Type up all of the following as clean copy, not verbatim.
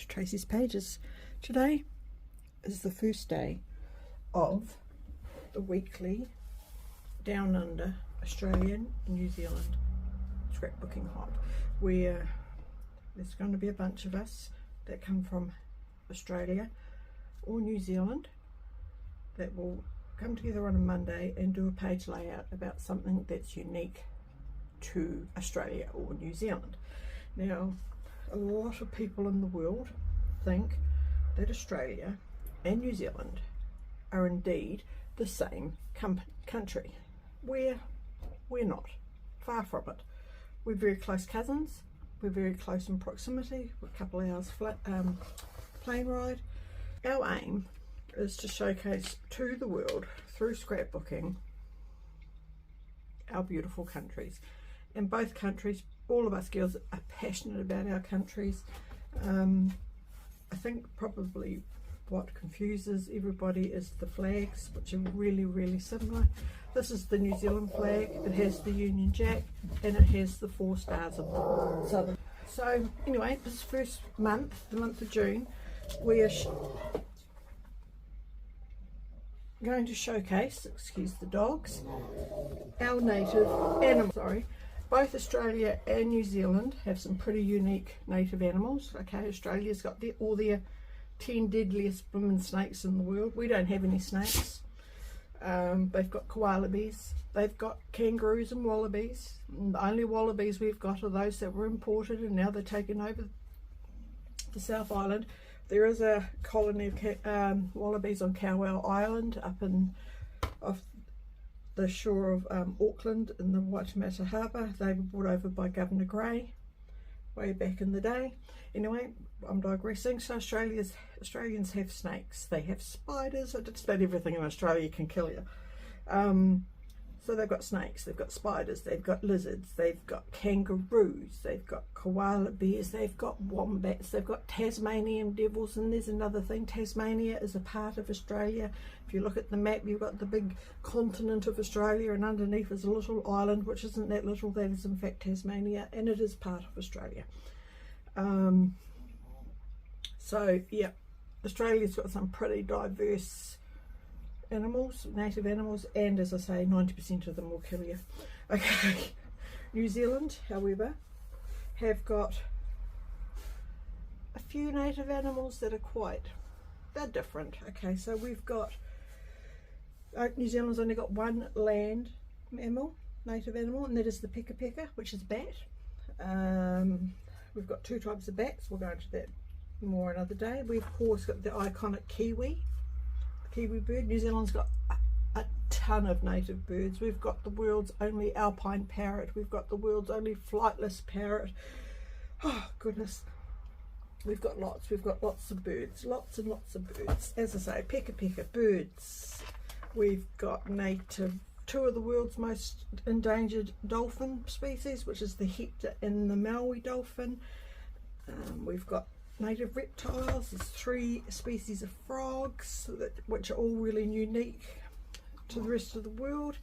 to Tracy's Pages. Today is the first day of the weekly Down Under Australian New Zealand scrapbooking hop, where there's going to be a bunch of us that come from Australia or New Zealand that will come together on a Monday and do a page layout about something that's unique to Australia or New Zealand. Now, a lot of people in the world think that Australia and New Zealand are indeed the same country. We're not, far from it. We're very close cousins, we're very close in proximity, we're a couple of hours plane ride. Our aim is to showcase to the world through scrapbooking our beautiful countries. In both countries, all of us girls are passionate about our countries. I think probably what confuses everybody is the flags, which are really similar. This is the New Zealand flag. It has the Union Jack and it has the 4 stars of the southern. So anyway, this first month, the month of June, we are going to showcase, excuse the dogs, our native animals. Sorry. Both Australia and New Zealand have some pretty unique native animals. Okay, Australia's got all their 10 deadliest blooming snakes in the world. We don't have any snakes. They've got koala bears, they've got kangaroos and wallabies. And the only wallabies we've got are those that were imported and now they're taken over the South Island. There is a colony of wallabies on Cowell Island up off the shore of Auckland in the Waitemata Harbour. They were brought over by Governor Grey way back in the day. Anyway, I'm digressing. So Australians have snakes, they have spiders. Just about everything in Australia can kill you. So they've got snakes, they've got spiders, they've got lizards, they've got kangaroos, they've got koala bears, they've got wombats, they've got Tasmanian devils. And there's another thing, Tasmania is a part of Australia. If you look at the map, you've got the big continent of Australia and underneath is a little island, which isn't that little, that is in fact Tasmania, and it is part of Australia. So yeah, Australia's got some pretty diverse animals, native animals, and as I say, 90% of them will kill you. Okay, New Zealand, however, have got a few native animals that are they're different. Okay, so we've got, New Zealand's only got one land mammal, native animal, and that is the peka peka, which is bat. We've got 2 types of bats, we'll go into that more another day. We've of course got the iconic kiwi bird. New Zealand's got a ton of native birds. We've got the world's only alpine parrot, we've got the world's only flightless parrot. Oh goodness, we've got lots of birds, lots and lots of birds. As I say, peka peka birds. We've got 2 of the world's most endangered dolphin species, which is the Hector and the Maui dolphin. We've got native reptiles. There's 3 species of frogs which are all really unique to the rest of the world.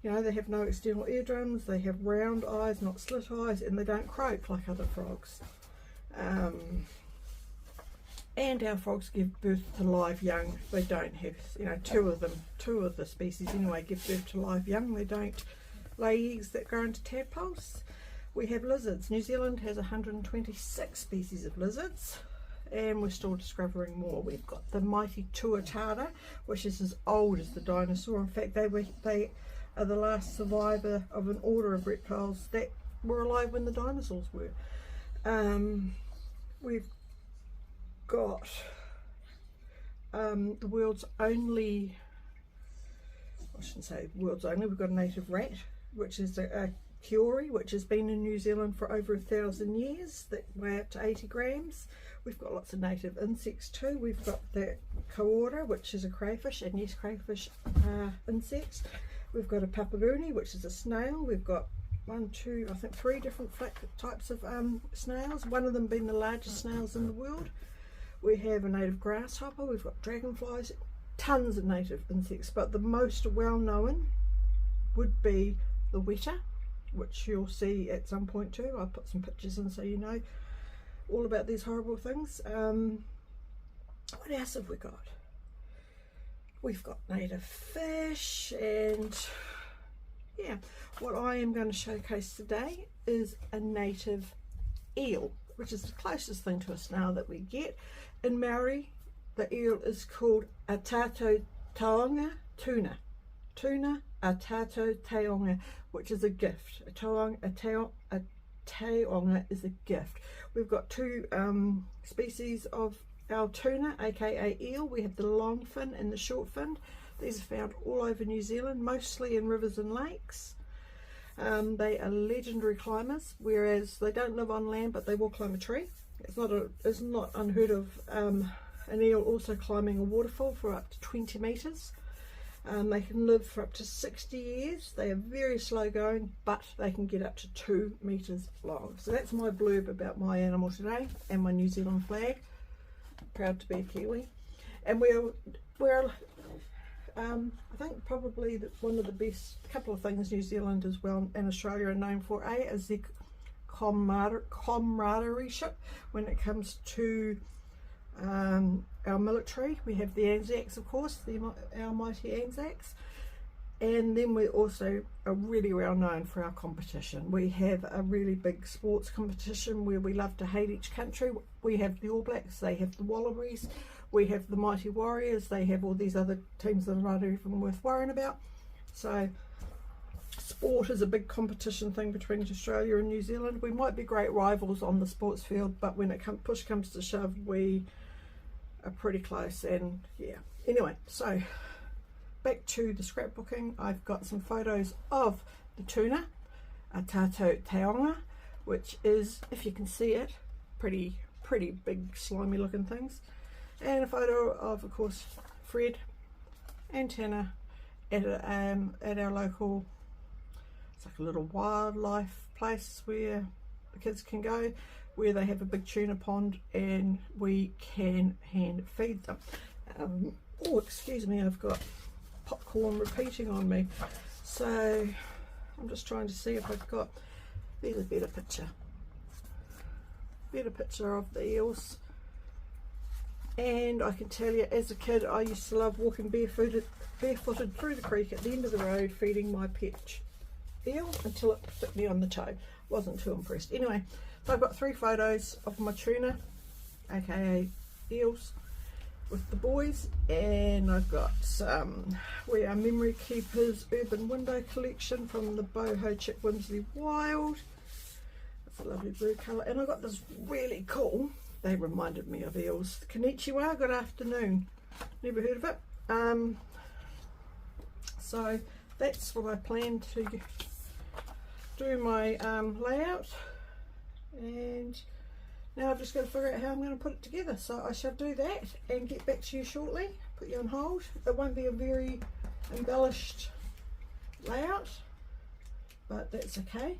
You know, they have no external eardrums, they have round eyes, not slit eyes, and they don't croak like other frogs. And our frogs give birth to live young. They don't have, 2 of the species anyway give birth to live young. They don't lay eggs that grow into tadpoles. We have lizards. New Zealand has 126 species of lizards, and we're still discovering more. We've got the mighty tuatara, which is as old as the dinosaur. In fact, they are the last survivor of an order of reptiles that were alive when the dinosaurs were. We've got the world's only, I shouldn't say world's only, we've got a native rat, which is a Kiori, which has been in New Zealand for over 1,000 years, that weigh up to 80 grams. We've got lots of native insects too. We've got the koora, which is a crayfish, and yes, crayfish are insects. We've got a papuruni, which is a snail. We've got 3 different types of snails, one of them being the largest snails in the world. We have a native grasshopper, we've got dragonflies, tons of native insects, but the most well known would be the weta, which you'll see at some point too. I'll put some pictures in so you know. all about these horrible things. What else have we got? We've got native fish, and yeah, what I am going to showcase today is a native eel, which is the closest thing to a snail that we get. In Maori, the eel is called a tato taonga tuna. Tuna, a tato taonga, which is a gift. A taonga is a gift. We've got two species of our tuna, aka eel. We have the long fin and the short fin. These are found all over New Zealand, mostly in rivers and lakes. They are legendary climbers, whereas they don't live on land, but they will climb a tree. It's not unheard of an eel also climbing a waterfall for up to 20 metres. They can live for up to 60 years. They are very slow going, but they can get up to 2 metres long. So that's my blurb about my animal today and my New Zealand flag. Proud to be a Kiwi. And we're I think probably one of the best couple of things New Zealand as well and Australia are known for, is their camaraderie when it comes to our military. We have the Anzacs, of course, our mighty Anzacs, and then we also are really well known for our competition. We have a really big sports competition where we love to hate each country. We have the All Blacks, they have the Wallabies, we have the Mighty Warriors, they have all these other teams that are not even worth worrying about. So sport is a big competition thing between Australia and New Zealand. We might be great rivals on the sports field, but when push comes to shove, we are pretty close. And yeah, anyway, so back to the scrapbooking. I've got some photos of the tuna, a tato taonga, which is, if you can see it, pretty big slimy looking things, and a photo of course Fred and Tanner at our local, it's like a little wildlife place where the kids can go, where they have a big tuna pond and we can hand feed them. Oh, excuse me, I've got popcorn repeating on me, so I'm just trying to see if I've got, there's a better picture of the eels. And I can tell you, as a kid, I used to love walking barefooted through the creek at the end of the road feeding my pet eel until it bit me on the toe. Wasn't too impressed. Anyway, so I've got 3 photos of my tuna, aka eels, with the boys, and I've got some We Are Memory Keepers Urban Window Collection from the Boho Chick Winsley Wild. It's a lovely blue colour, and I got this really cool, they reminded me of eels, Konnichiwa, good afternoon, never heard of it. So that's what I plan to do my layout, and now I've just got to figure out how I'm going to put it together. So I shall do that and get back to you shortly. Put you on hold. It won't be a very embellished layout, but that's okay.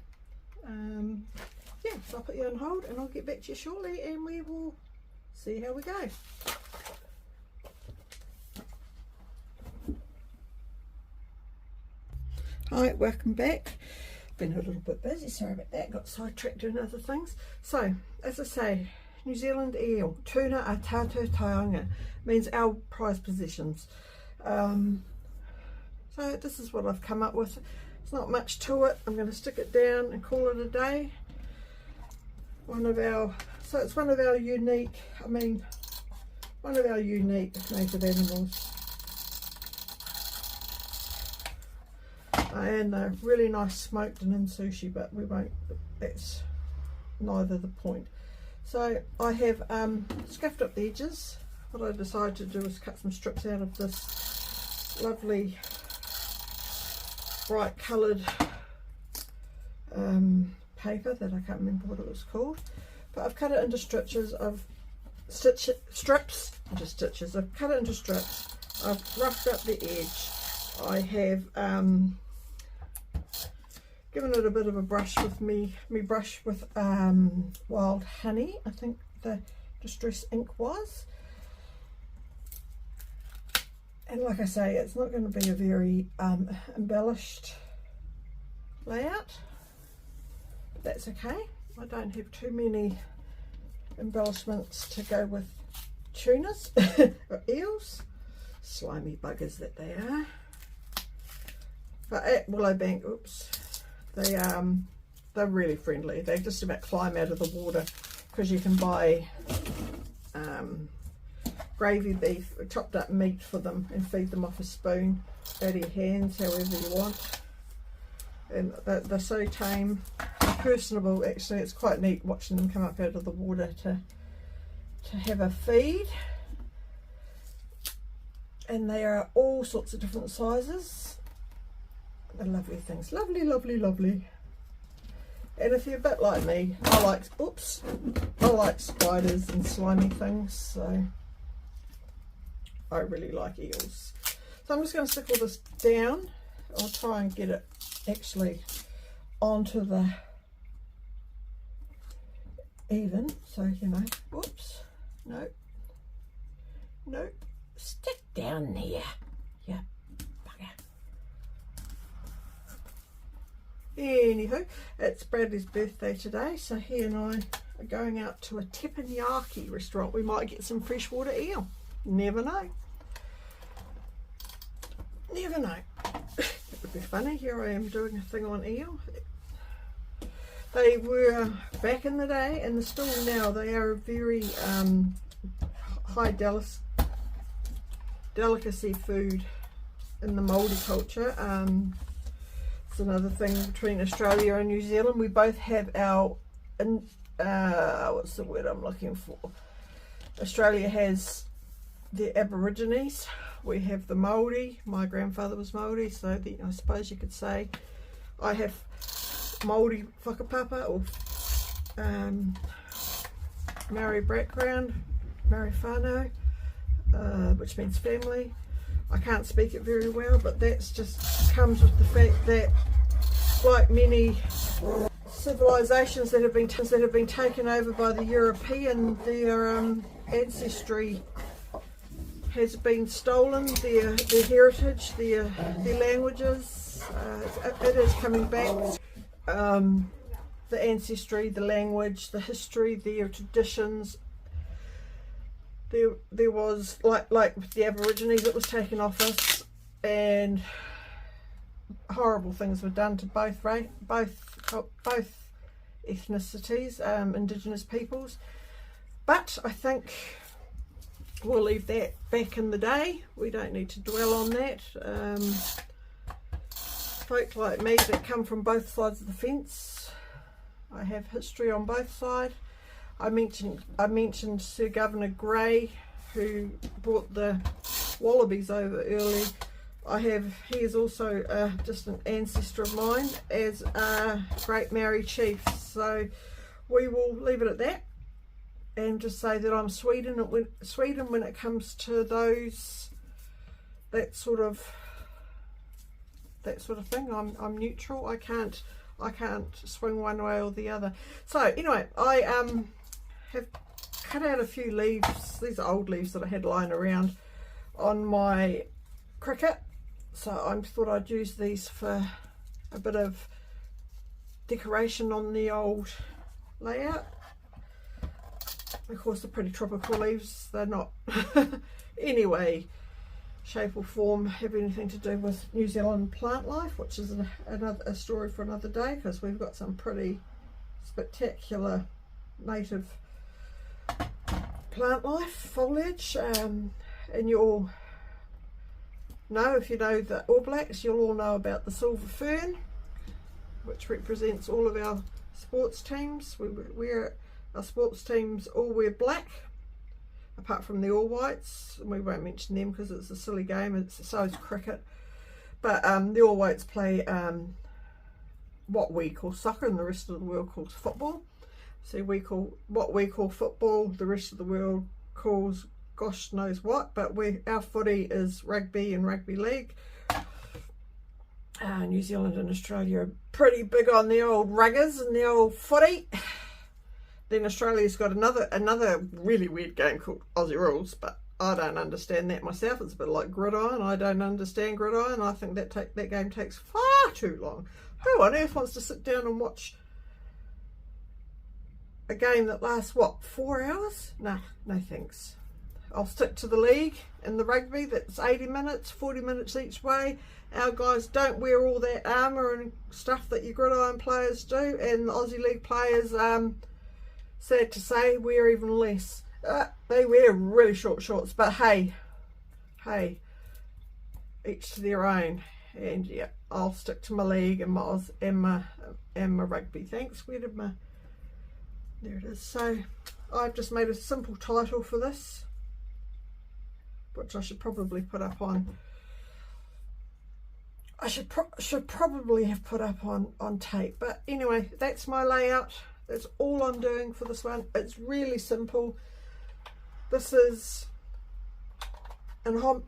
Yeah, so I'll put you on hold and I'll get back to you shortly and we will see how we go. Alright, welcome back. Been a little bit busy, sorry about that, got sidetracked doing other things. So, as I say, New Zealand eel, tuna a tato taonga, means our prized possessions. So this is what I've come up with. It's not much to it. I'm going to stick it down and call it a day. So it's one of our unique native animals. And they're really nice smoked and in sushi, but we won't, that's neither the point. So I have scuffed up the edges. What I decided to do is cut some strips out of this lovely bright coloured paper that I can't remember what it was called, but I've cut it into strips. I've cut it into strips. I've roughed up the edge. I have given it a bit of a brush with me brush with wild honey, I think the Distress ink was. And like I say, it's not going to be a very embellished layout, but that's okay. I don't have too many embellishments to go with tunas or eels. Slimy buggers that they are. But at Willowbank, oops, they're really friendly. They just about climb out of the water, because you can buy gravy beef or chopped up meat for them and feed them off a spoon out of your hands, however you want. And they're so tame, personable. Actually, it's quite neat watching them come up out of the water to have a feed. And they are all sorts of different sizes. They're lovely things, lovely, lovely, lovely. And if you're a bit like me, I like spiders and slimy things, so I really like eels. So I'm just going to stick all this down. I'll try and get it actually onto the even, so you know. Whoops, no, stick down there, yeah. Anywho, it's Bradley's birthday today, so he and I are going out to a teppanyaki restaurant. We might get some freshwater eel. Never know. Never know. It would be funny. Here I am doing a thing on eel. They were back in the day, and they're still now. They are a very high delicacy food in the Māori culture. Another thing between Australia and New Zealand. We both have our what's the word I'm looking for? Australia has the Aborigines, we have the Māori. My grandfather was Māori, so I suppose you could say I have Māori whakapapa or Maori background, Maori whānau, which means family. I can't speak it very well, but that's just comes with the fact that, like many civilizations that have been taken over by the European, their ancestry has been stolen, their heritage, their languages. It is coming back. The ancestry, the language, the history, their traditions. There was like with the Aborigines, it was taken off us, and horrible things were done to both ethnicities, Indigenous peoples. But I think we'll leave that back in the day. We don't need to dwell on that. Folk like me that come from both sides of the fence, I have history on both sides. I mentioned Sir Governor Grey, who brought the wallabies over early. He is also a distant ancestor of mine as a great Maori chief. So we will leave it at that and just say that I'm Sweden when it comes to that sort of thing. I'm neutral. I can't swing one way or the other. So anyway, I have cut out a few leaves. These are old leaves that I had lying around on my cricket, so I thought I'd use these for a bit of decoration on the old layout. Of course, they're pretty tropical leaves. They're not anyway shape or form have anything to do with New Zealand plant life, which is a story for another day, because we've got some pretty spectacular native plant life, foliage, and you'll know, if you know the All Blacks, you'll all know about the silver fern, which represents all of our sports teams. Our sports teams all wear black, apart from the All Whites, and we won't mention them because it's a silly game. So is cricket, but the All Whites play what we call soccer, and the rest of the world calls football. So what we call football, the rest of the world calls gosh knows what, but our footy is rugby and rugby league. New Zealand and Australia are pretty big on the old ruggers and the old footy. Then Australia's got another really weird game called Aussie Rules, but I don't understand that myself. It's a bit like gridiron. I don't understand gridiron. I think that game takes far too long. Who on earth wants to sit down and watch a game that lasts, what, 4 hours? Nah, no thanks. I'll stick to the league and the rugby. That's 80 minutes, 40 minutes each way. Our guys don't wear all that armour and stuff that your gridiron players do, and the Aussie League players, sad to say, wear even less. They wear really short shorts, but hey, each to their own. And yeah, I'll stick to my league and my rugby. Thanks. Where did my... There it is. So I've just made a simple title for this, which I should probably put up on. I should probably have put up on tape. But anyway, that's my layout. That's all I'm doing for this one. It's really simple. This is an homage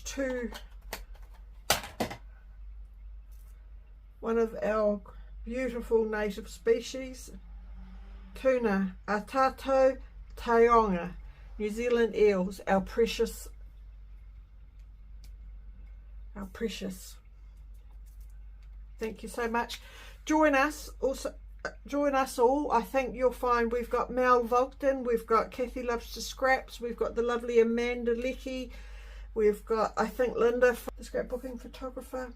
to one of our beautiful native species, tuna, atato taonga, New Zealand eels, our precious. Thank you so much. Join us all. I think you'll find we've got Mel Volkton, we've got Kathy Loves to Scraps, we've got the lovely Amanda Leckie, we've got, I think, Linda, the scrapbooking photographer.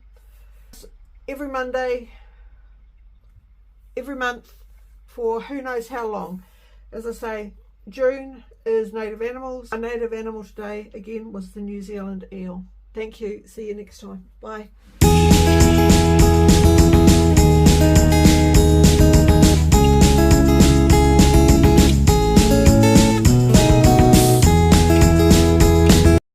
Every Monday, every month, for who knows how long. As I say, June is Native Animals. Our Native Animal today, again, was the New Zealand eel. Thank you. See you next time. Bye.